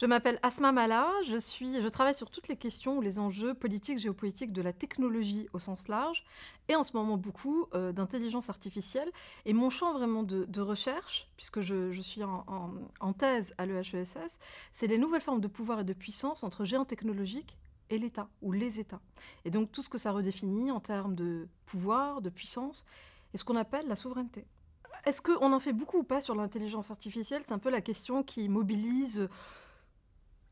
Je m'appelle Asma Mala, je travaille sur toutes les questions ou les enjeux politiques, géopolitiques de la technologie au sens large, et en ce moment beaucoup d'intelligence artificielle. Et mon champ vraiment de recherche, puisque je suis en thèse à l'EHESS, c'est les nouvelles formes de pouvoir et de puissance entre géants technologiques et l'État, ou les États. Et donc tout ce que ça redéfinit en termes de pouvoir, de puissance, et ce qu'on appelle la souveraineté. Est-ce qu'on en fait beaucoup ou pas sur l'intelligence artificielle? C'est un peu la question qui mobilise,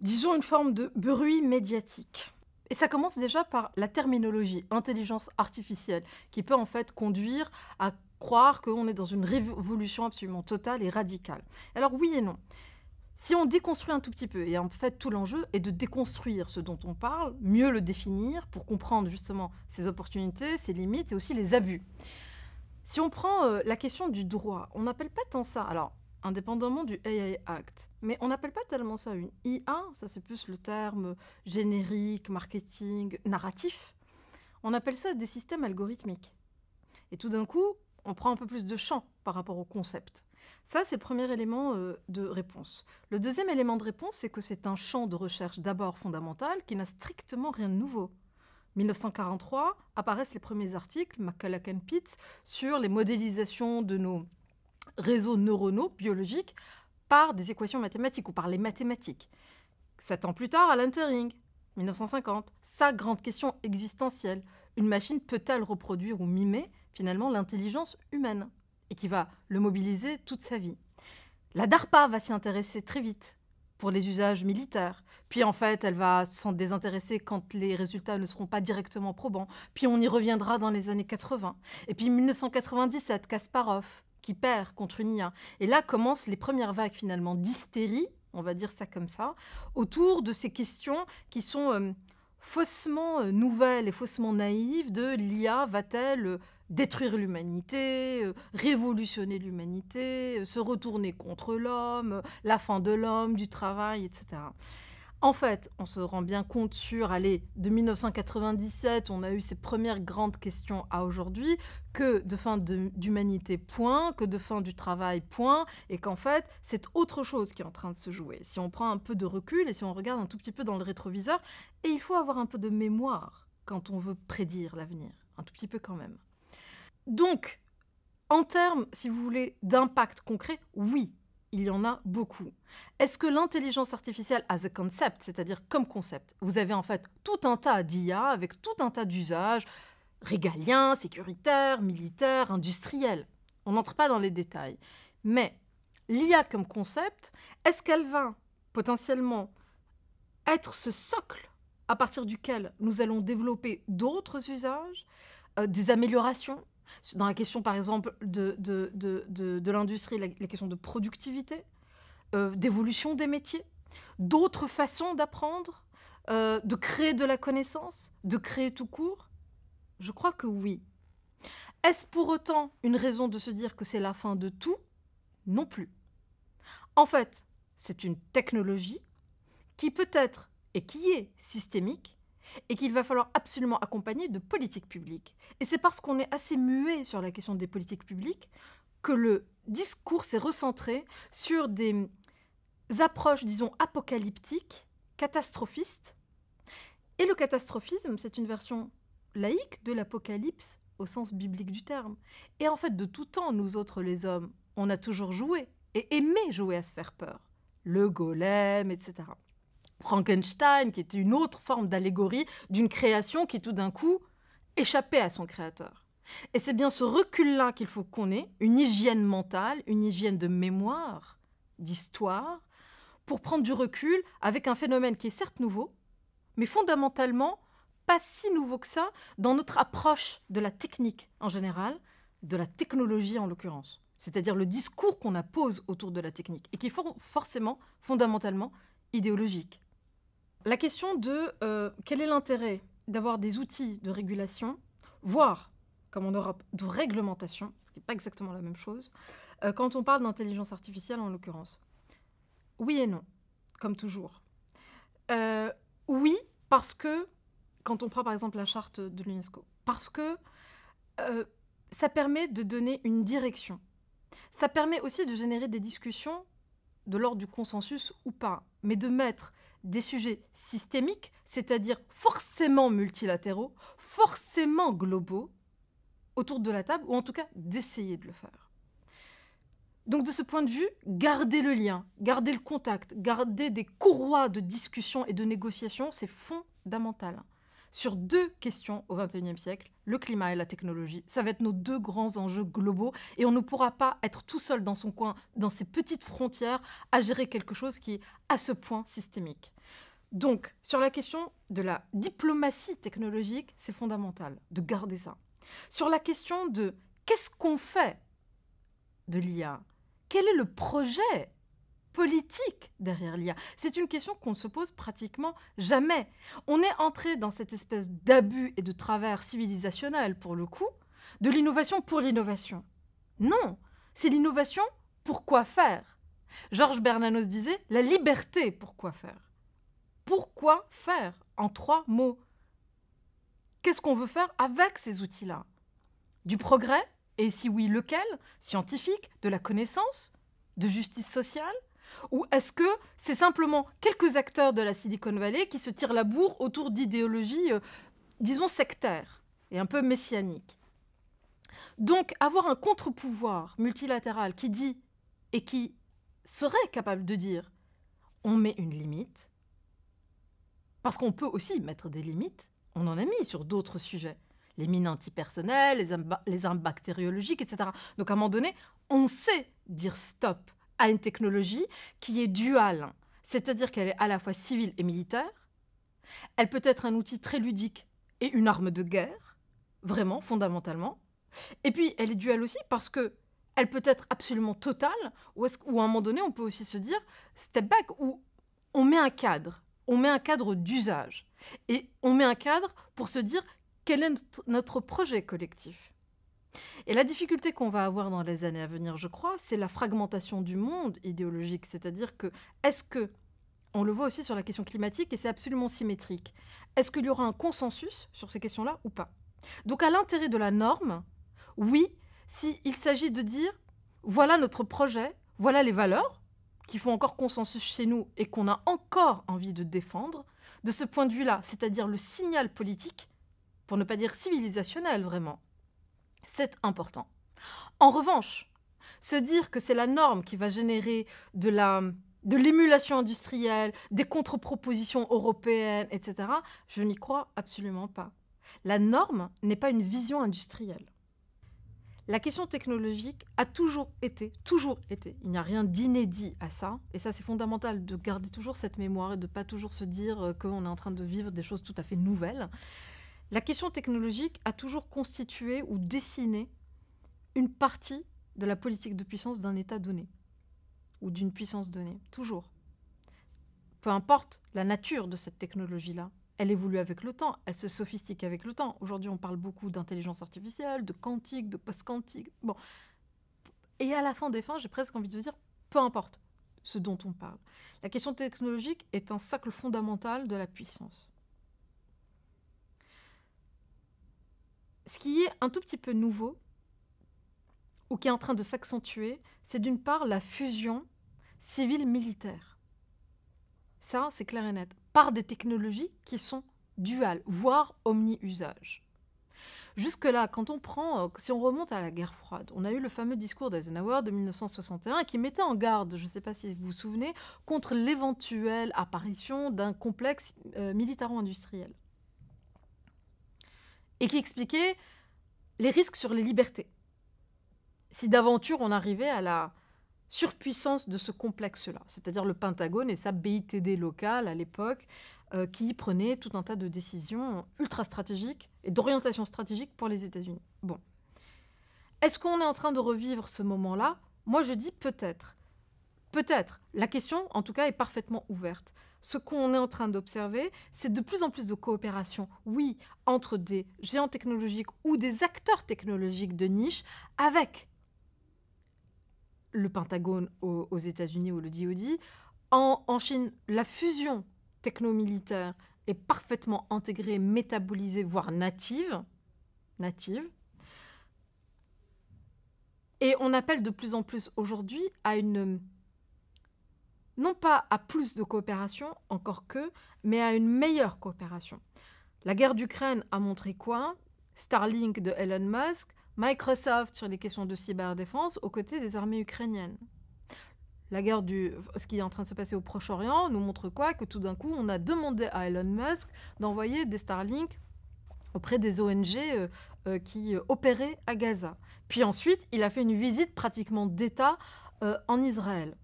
disons, une forme de bruit médiatique. Et ça commence déjà par la terminologie, intelligence artificielle, qui peut en fait conduire à croire qu'on est dans une révolution absolument totale et radicale. Alors oui et non. Si on déconstruit un tout petit peu, et en fait tout l'enjeu est de déconstruire ce dont on parle, mieux le définir pour comprendre justement ses opportunités, ses limites et aussi les abus. Si on prend la question du droit, on n'appelle pas tant ça, alors indépendamment du AI Act, mais on n'appelle pas tellement ça une IA, ça c'est plus le terme générique, marketing, narratif. On appelle ça des systèmes algorithmiques. Et tout d'un coup, on prend un peu plus de champ par rapport au concept. Ça, c'est le premier élément de réponse. Le deuxième élément de réponse, c'est que c'est un champ de recherche d'abord fondamental qui n'a strictement rien de nouveau. 1943, apparaissent les premiers articles, McCulloch and Pitts, sur les modélisations de nos réseaux neuronaux biologiques par des équations mathématiques ou par les mathématiques. 7 ans plus tard, Alan Turing, 1950, sa grande question existentielle. Une machine peut-elle reproduire ou mimer finalement l'intelligence humaine et qui va le mobiliser toute sa vie. La DARPA va s'y intéresser très vite pour les usages militaires. Puis en fait, elle va s'en désintéresser quand les résultats ne seront pas directement probants. Puis on y reviendra dans les années 80. Et puis 1997, Kasparov, qui perd contre une IA. Et là commencent les premières vagues finalement d'hystérie, on va dire ça comme ça, autour de ces questions qui sont faussement nouvelles et faussement naïves de l'IA va-t-elle détruire l'humanité, révolutionner l'humanité, se retourner contre l'homme, la fin de l'homme, du travail, etc. En fait, on se rend bien compte de 1997, on a eu ces premières grandes questions à aujourd'hui, que de fin d'humanité, point, que de fin du travail, point, et qu'en fait, c'est autre chose qui est en train de se jouer. Si on prend un peu de recul et si on regarde un tout petit peu dans le rétroviseur, et il faut avoir un peu de mémoire quand on veut prédire l'avenir, un tout petit peu quand même. Donc, en termes, si vous voulez, d'impact concret, oui, il y en a beaucoup. Est-ce que l'intelligence artificielle as a concept, c'est-à-dire comme concept, vous avez en fait tout un tas d'IA avec tout un tas d'usages régaliens, sécuritaires, militaires, industriels. On n'entre pas dans les détails. Mais l'IA comme concept, est-ce qu'elle va potentiellement être ce socle à partir duquel nous allons développer d'autres usages, des améliorations dans la question, par exemple, de l'industrie, la question de productivité, d'évolution des métiers, d'autres façons d'apprendre, de créer de la connaissance, de créer tout court? Je crois que oui. Est-ce pour autant une raison de se dire que c'est la fin de tout? Non plus. En fait, c'est une technologie qui peut être et qui est systémique, et qu'il va falloir absolument accompagner de politiques publiques. Et c'est parce qu'on est assez muet sur la question des politiques publiques que le discours s'est recentré sur des approches, disons, apocalyptiques, catastrophistes. Et le catastrophisme, c'est une version laïque de l'apocalypse au sens biblique du terme. Et en fait, de tout temps, nous autres, les hommes, on a toujours joué et aimé jouer à se faire peur. Le golem, etc. Frankenstein, qui était une autre forme d'allégorie d'une création qui tout d'un coup échappait à son créateur. Et c'est bien ce recul-là qu'il faut qu'on ait, une hygiène mentale, une hygiène de mémoire, d'histoire, pour prendre du recul avec un phénomène qui est certes nouveau, mais fondamentalement pas si nouveau que ça dans notre approche de la technique en général, de la technologie en l'occurrence. C'est-à-dire le discours qu'on appose autour de la technique et qui est forcément, fondamentalement, idéologique. La question de quel est l'intérêt d'avoir des outils de régulation, voire, comme en Europe, de réglementation, ce qui n'est pas exactement la même chose, quand on parle d'intelligence artificielle en l'occurrence. Oui et non, comme toujours. Oui, parce que, quand on prend par exemple la charte de l'UNESCO, parce que ça permet de donner une direction. Ça permet aussi de générer des discussions de l'ordre du consensus ou pas, mais de mettre des sujets systémiques, c'est-à-dire forcément multilatéraux, forcément globaux, autour de la table, ou en tout cas d'essayer de le faire. Donc de ce point de vue, garder le lien, garder le contact, garder des courroies de discussion et de négociation, c'est fondamental. Sur deux questions au XXIe siècle, le climat et la technologie, ça va être nos deux grands enjeux globaux et on ne pourra pas être tout seul dans son coin, dans ses petites frontières, à gérer quelque chose qui est à ce point systémique. Donc, sur la question de la diplomatie technologique, c'est fondamental de garder ça. Sur la question de qu'est-ce qu'on fait de l'IA, quel est le projet politique derrière l'IA? C'est une question qu'on ne se pose pratiquement jamais. On est entré dans cette espèce d'abus et de travers civilisationnel, pour le coup, de l'innovation pour l'innovation. Non, c'est l'innovation pour quoi faire. Georges Bernanos disait « la liberté pour quoi faire ». Pourquoi faire? En 3 mots. Qu'est-ce qu'on veut faire avec ces outils-là? Du progrès? Et si oui, lequel? Scientifique? De la connaissance? De justice sociale? Ou est-ce que c'est simplement quelques acteurs de la Silicon Valley qui se tirent la bourre autour d'idéologies, disons, sectaires et un peu messianiques? Donc, avoir un contre-pouvoir multilatéral qui dit et qui serait capable de dire on met une limite, parce qu'on peut aussi mettre des limites, on en a mis sur d'autres sujets, les mines antipersonnelles, les armes bactériologiques, etc. Donc à un moment donné, on sait dire stop à une technologie qui est duale, c'est-à-dire qu'elle est à la fois civile et militaire, elle peut être un outil très ludique et une arme de guerre, vraiment, fondamentalement, et puis elle est duale aussi parce que elle peut être absolument totale, ou à un moment donné, on peut aussi se dire step back, où on met un cadre. On met un cadre d'usage. Et on met un cadre pour se dire quel est notre projet collectif. Et la difficulté qu'on va avoir dans les années à venir, je crois, c'est la fragmentation du monde idéologique. C'est-à-dire que, est-ce que, on le voit aussi sur la question climatique, et c'est absolument symétrique, est-ce qu'il y aura un consensus sur ces questions-là ou pas? Donc à l'intérêt de la norme, oui, s'il s'agit de dire, voilà notre projet, voilà les valeurs, qui font encore consensus chez nous et qu'on a encore envie de défendre, de ce point de vue-là, c'est-à-dire le signal politique, pour ne pas dire civilisationnel vraiment, c'est important. En revanche, se dire que c'est la norme qui va générer de l'émulation industrielle, des contre-propositions européennes, etc., je n'y crois absolument pas. La norme n'est pas une vision industrielle. La question technologique a toujours été, il n'y a rien d'inédit à ça, et ça c'est fondamental de garder toujours cette mémoire et de ne pas toujours se dire qu'on est en train de vivre des choses tout à fait nouvelles. La question technologique a toujours constitué ou dessiné une partie de la politique de puissance d'un État donné, ou d'une puissance donnée, toujours. Peu importe la nature de cette technologie-là. Elle évolue avec le temps, elle se sophistique avec le temps. Aujourd'hui, on parle beaucoup d'intelligence artificielle, de quantique, de post-quantique. Bon. Et à la fin des fins, j'ai presque envie de dire, peu importe ce dont on parle. La question technologique est un socle fondamental de la puissance. Ce qui est un tout petit peu nouveau, ou qui est en train de s'accentuer, c'est d'une part la fusion civile-militaire. Ça, c'est clair et net. Par des technologies qui sont duales, voire omni-usage. Jusque-là, si on remonte à la guerre froide, on a eu le fameux discours d'Eisenhower de 1961 qui mettait en garde, je ne sais pas si vous vous souvenez, contre l'éventuelle apparition d'un complexe militaro-industriel. Et qui expliquait les risques sur les libertés. Si d'aventure on arrivait à la surpuissance de ce complexe-là, c'est-à-dire le Pentagone et sa BITD locale à l'époque, qui prenait tout un tas de décisions ultra stratégiques et d'orientation stratégique pour les États-Unis. Bon. Est-ce qu'on est en train de revivre ce moment-là? Moi, je dis peut-être. Peut-être. La question, en tout cas, est parfaitement ouverte. Ce qu'on est en train d'observer, c'est de plus en plus de coopération, oui, entre des géants technologiques ou des acteurs technologiques de niche avec le Pentagone aux États-Unis ou le DoD. En Chine, la fusion techno-militaire est parfaitement intégrée, métabolisée, voire native. Et on appelle de plus en plus aujourd'hui à une non pas à plus de coopération, encore que, mais à une meilleure coopération. La guerre d'Ukraine a montré quoi? Starlink de Elon Musk, Microsoft sur les questions de cyberdéfense aux côtés des armées ukrainiennes. Ce qui est en train de se passer au Proche-Orient nous montre quoi? Que tout d'un coup, on a demandé à Elon Musk d'envoyer des Starlink auprès des ONG qui opéraient à Gaza. Puis ensuite, il a fait une visite pratiquement d'État en Israël.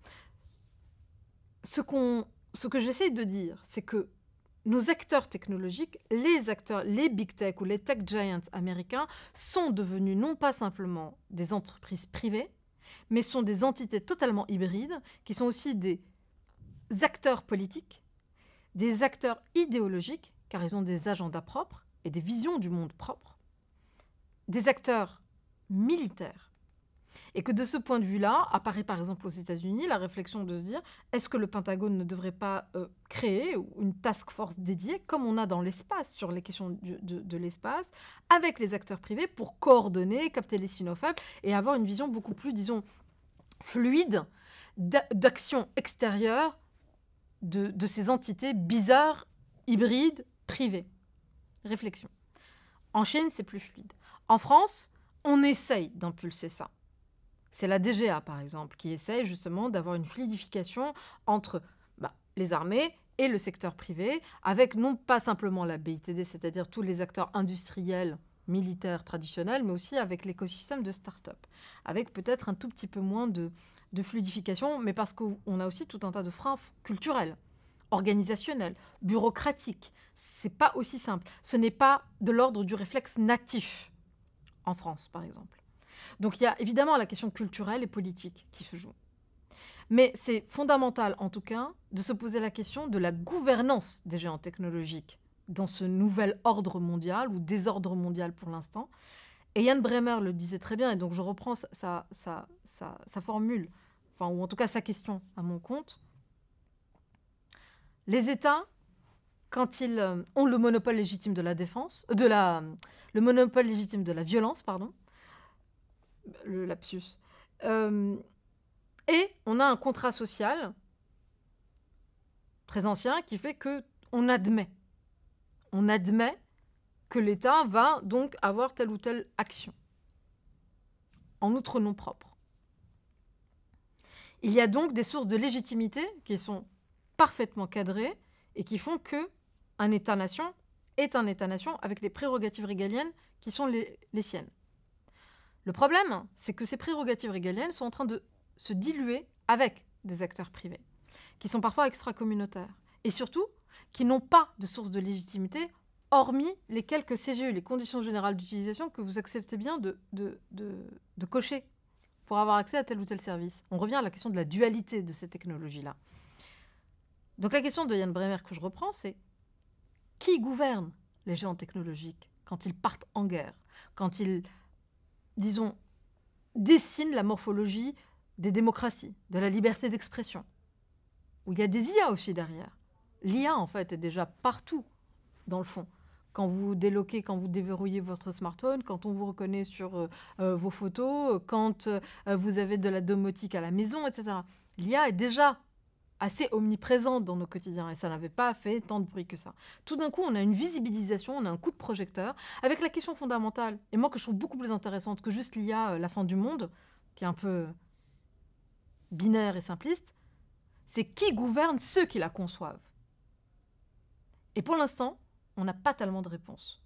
Ce que j'essaye de dire, c'est que nos acteurs technologiques, les big tech ou les tech giants américains sont devenus non pas simplement des entreprises privées, mais sont des entités totalement hybrides, qui sont aussi des acteurs politiques, des acteurs idéologiques, car ils ont des agendas propres et des visions du monde propres, des acteurs militaires. Et que de ce point de vue-là, apparaît par exemple aux États-Unis la réflexion de se dire, est-ce que le Pentagone ne devrait pas créer une task force dédiée, comme on a dans l'espace, sur les questions de l'espace, avec les acteurs privés pour coordonner, capter les signaux faibles et avoir une vision beaucoup plus, disons, fluide d'action extérieure de ces entités bizarres, hybrides, privées. Réflexion. En Chine, c'est plus fluide. En France, on essaye d'impulser ça. C'est la DGA, par exemple, qui essaye justement d'avoir une fluidification entre les armées et le secteur privé, avec non pas simplement la BITD, c'est-à-dire tous les acteurs industriels, militaires traditionnels, mais aussi avec l'écosystème de start-up, avec peut-être un tout petit peu moins de fluidification, mais parce qu'on a aussi tout un tas de freins culturels, organisationnels, bureaucratiques. C'est pas aussi simple. Ce n'est pas de l'ordre du réflexe natif, en France, par exemple. Donc il y a évidemment la question culturelle et politique qui se joue. Mais c'est fondamental, en tout cas, de se poser la question de la gouvernance des géants technologiques dans ce nouvel ordre mondial, ou désordre mondial pour l'instant. Et Yann Bremer le disait très bien, et donc je reprends sa formule, ou en tout cas sa question à mon compte. Les États, quand ils ont le monopole légitime de la défense, le monopole légitime de la violence, pardon, le lapsus. Et on a un contrat social très ancien qui fait qu'on admet. On admet que l'État va donc avoir telle ou telle action, en outre nom propre. Il y a donc des sources de légitimité qui sont parfaitement cadrées et qui font qu'un État-nation est un État-nation avec les prérogatives régaliennes qui sont les siennes. Le problème, c'est que ces prérogatives régaliennes sont en train de se diluer avec des acteurs privés, qui sont parfois extracommunautaires, et surtout, qui n'ont pas de source de légitimité, hormis les quelques CGU, les conditions générales d'utilisation que vous acceptez bien de cocher pour avoir accès à tel ou tel service. On revient à la question de la dualité de ces technologies-là. Donc la question de Yann Bremer que je reprends, c'est qui gouverne les géants technologiques quand ils partent en guerre, quand ils disons, dessine la morphologie des démocraties, de la liberté d'expression, où il y a des IA aussi derrière. L'IA, en fait, est déjà partout, dans le fond. Quand vous déloquez, quand vous déverrouillez votre smartphone, quand on vous reconnaît sur vos photos, quand vous avez de la domotique à la maison, etc. L'IA est déjà assez omniprésente dans nos quotidiens et ça n'avait pas fait tant de bruit que ça. Tout d'un coup, on a une visibilisation, on a un coup de projecteur avec la question fondamentale, et moi que je trouve beaucoup plus intéressante que juste l'IA, la fin du monde, qui est un peu binaire et simpliste, c'est qui gouverne ceux qui la conçoivent. Et pour l'instant, on n'a pas tellement de réponses.